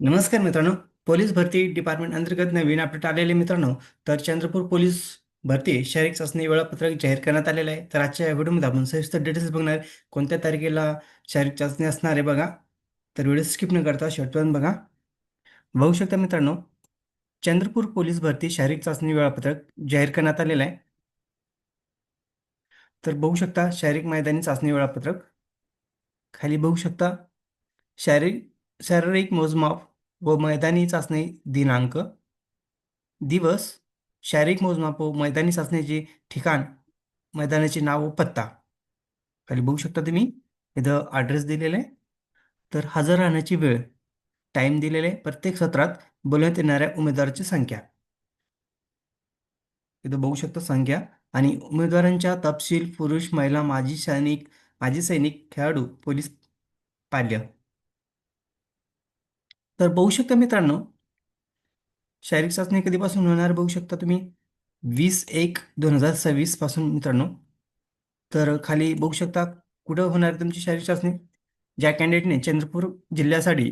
नमस्कार मित्रांनो. पोलीस भरती डिपार्टमेंट अंतर्गत नवीन अपडेट आलेले मित्रांनो. तर चंद्रपूर पोलीस भरती शारीरिक चाचणी वेळापत्रक जाहीर करण्यात आलेलं आहे. तर आजच्या या व्हिडिओमध्ये आपण सविस्तर डिटेल्स बघणार आहे. कोणत्या तारखेला शारीरिक चाचणी असणार आहे बघा. तर व्हिडिओ स्किप न करता शेवटपर्यंत बघा. बघू शकता मित्रांनो, चंद्रपूर पोलीस भरती शारीरिक चाचणी वेळापत्रक जाहीर करण्यात आलेलं आहे. तर बघू शकता शारीरिक मैदानी चाचणी वेळापत्रक. खाली बघू शकता शारीरिक शारीरिक मोजमाप व मैदानी चाचणी दिनांक, दिवस, शारीरिक मोजमाप व मैदानी चाचणीचे ठिकाण, मैदानाचे नाव व पत्ता. खाली बघू शकता तुम्ही, इथं ॲड्रेस दिलेला आहे. तर हजर राहण्याची वेळ, टाईम दिलेला आहे. प्रत्येक सत्रात बोलवण्यात येणाऱ्या उमेदवाराची संख्या इथं बघू शकता संख्या. आणि उमेदवारांच्या तपशील, पुरुष, महिला, माजी सैनिक, खेळाडू, पोलीस पाल्य. तर बघू शकता मित्रांनो, शारीरिक चाचणी कधीपासून होणार बघू शकता तुम्ही, 20/1/2026 पासून मित्रांनो. तर खाली बघू शकता कुठं होणार आहे तुमची शारीरिक चाचणी. ज्या कॅन्डिडेटने चंद्रपूर जिल्ह्यासाठी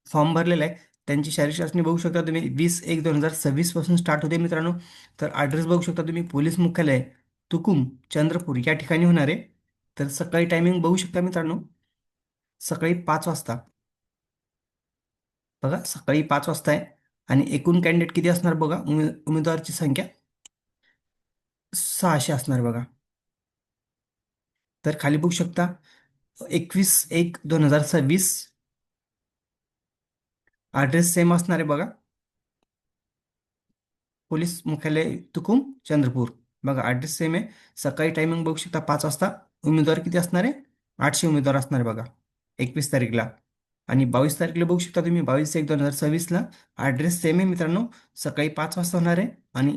फॉर्म भरलेला आहे त्यांची शारीरिक चाचणी बघू शकता तुम्ही 20/1/2026 पासून स्टार्ट होते मित्रांनो. तर ॲड्रेस बघू शकता तुम्ही, पोलीस मुख्यालय तुकुम चंद्रपूर या ठिकाणी होणार आहे. तर सकाळी टायमिंग बघू शकता मित्रांनो, सकाळी 5 वाजता. बघा सकाळी 5 वाजता आहे. आणि एकूण कॅन्डिडेट किती असणार बघा, उमेदवाराची संख्या 600 असणार बघा. तर खाली बघू शकता 21/1/2026 ॲड्रेस सेम असणार आहे बघा. पोलीस मुख्यालय तुकुम चंद्रपूर. बघा ॲड्रेस सेम आहे. सकाळी टायमिंग बघू शकता 5 वाजता. उमेदवार किती असणार आहे, 800 उमेदवार असणार आहे बघा 21 तारीखला. आणि 22 तारीखला बघू शकता तुम्ही, 22/1/2026ला ॲड्रेस सेम आहे मित्रांनो. सकाळी 5 वाजता होणार आहे आणि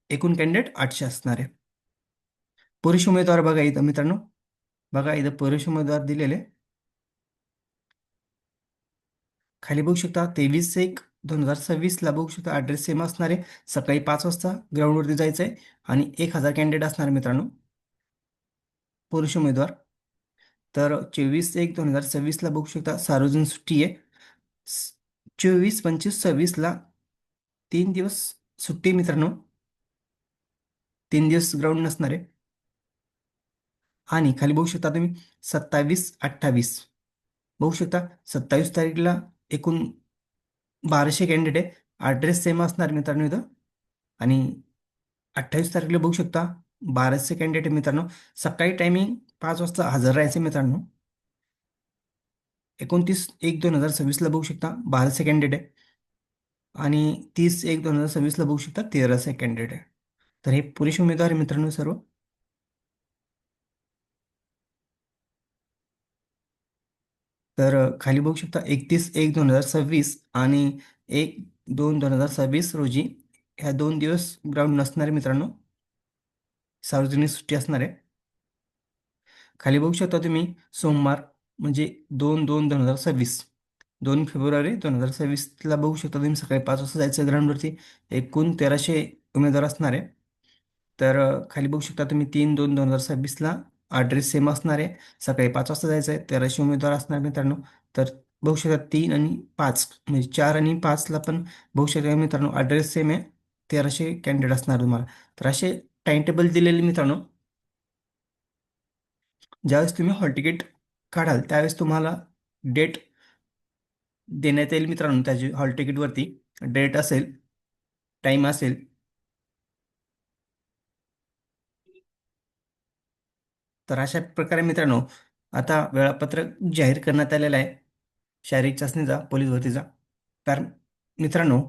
एकूण कॅन्डिडेट 800 असणार आहे. पुरुष उमेदवार बघा इथं मित्रांनो, बघा इथं पुरुष उमेदवार दिलेले. खाली बघू शकता 23/1/2026ला बघू शकता ॲड्रेस सेम असणार आहे. सकाळी 5 वाजता ग्राउंडवरती जायचं आहे आणि 1000 कॅन्डिडेट असणार आहे मित्रांनो, पुरुष उमेदवार. तर 24/1/2026ला बघू शकता सार्वजनिक सुट्टी आहे. 24, 25, 26ला 3 दिवस सुट्टी आहे मित्रांनो. 3 दिवस ग्राउंड नसणार आहे. आणि खाली बघू शकता तुम्ही 27, 28 बघू शकता. 27 तारीखला एकूण 1200 कॅन्डिडेट आहे. ॲड्रेस सेम असणार मित्रांनो इथं. आणि 28 तारखेला बघू शकता 1200 कॅन्डिडेट मित्रांनो. सकाळी टायमिंग 5 वाजता हजर राहायचे मित्रांनो. 29/1/2026ला बघू शकता 1200 कॅन्डिडेट आहे. आणि 30/1/2026ला बघू शकता 1300 कॅन्डिडेट आहे. तर हे पुरुष उमेदवार आहे मित्रांनो सर्व. तर खाली बघू शकता 31/1/2026 आणि 1/2/2026 रोजी ह्या 2 दिवस ग्राउंड नसणार आहे मित्रांनो, सार्वजनिक सुट्टी असणार आहे. खाली बघू शकता तुम्ही सोमवार म्हणजे 2/2/2026, 2 फेब्रुवारी 2026ला बघू शकता तुम्ही सकाळी 5 वाजता जायचं ग्राउंडवरती. एकूण 1300 उमेदवार असणार आहे. तर खाली बघू शकता तुम्ही 3/2/2026ला ॲड्रेस सेम असणार आहे. सकाळी 5 वाजता जायचं आहे, 1300 उमेदवार असणार मित्रांनो. तर बघू शकता 3 आणि 5 म्हणजे 4 आणि 5ला पण बघू शकता मित्रांनो ॲड्रेस सेम आहे. 1300 कॅन्डिडेट असणार तुम्हाला. तर असे टाइम टेबल दिलेले मित्रांनो. ज्यावेळेस तुम्ही हॉल तिकीट काढाल त्यावेळेस तुम्हाला डेट देण्यात येईल मित्रांनो. त्याची हॉल तिकीटवरती डेट असेल, टाईम असेल. तर अशा प्रकारे मित्रांनो आता वेळापत्रक जाहीर करण्यात आलेलं आहे शारीरिक चाचणीचा, पोलीस भरतीचा. तर मित्रांनो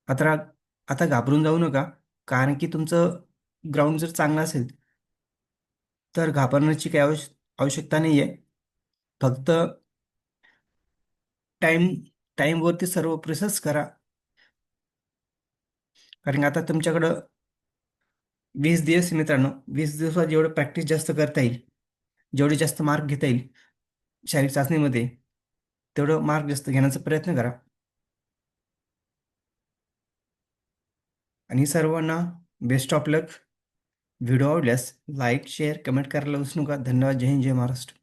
आता आता घाबरून जाऊ नका. कारण की तुमचं ग्राउंड जर चांगलं असेल तर घाबरण्याची काही आवश्यकता नाही आहे. फक्त टाईम टाईमवरती सर्व प्रोसेस करा. कारण आता तुमच्याकडं 20 दिवस आहे मित्रांनो. 20 दिवसात जेवढं प्रॅक्टिस जास्त करता येईल, जेवढे जास्त मार्क घेता येईल शारीरिक चाचणीमध्ये, तेवढं मार्क जास्त घेण्याचा प्रयत्न करा. आणि सर्वांना बेस्ट ऑफ लक. व्हिडिओ आवडल्यास लाईक, शेअर, कमेंट करायला विसरू नका. धन्यवाद. जय हिंद, जय महाराष्ट्र.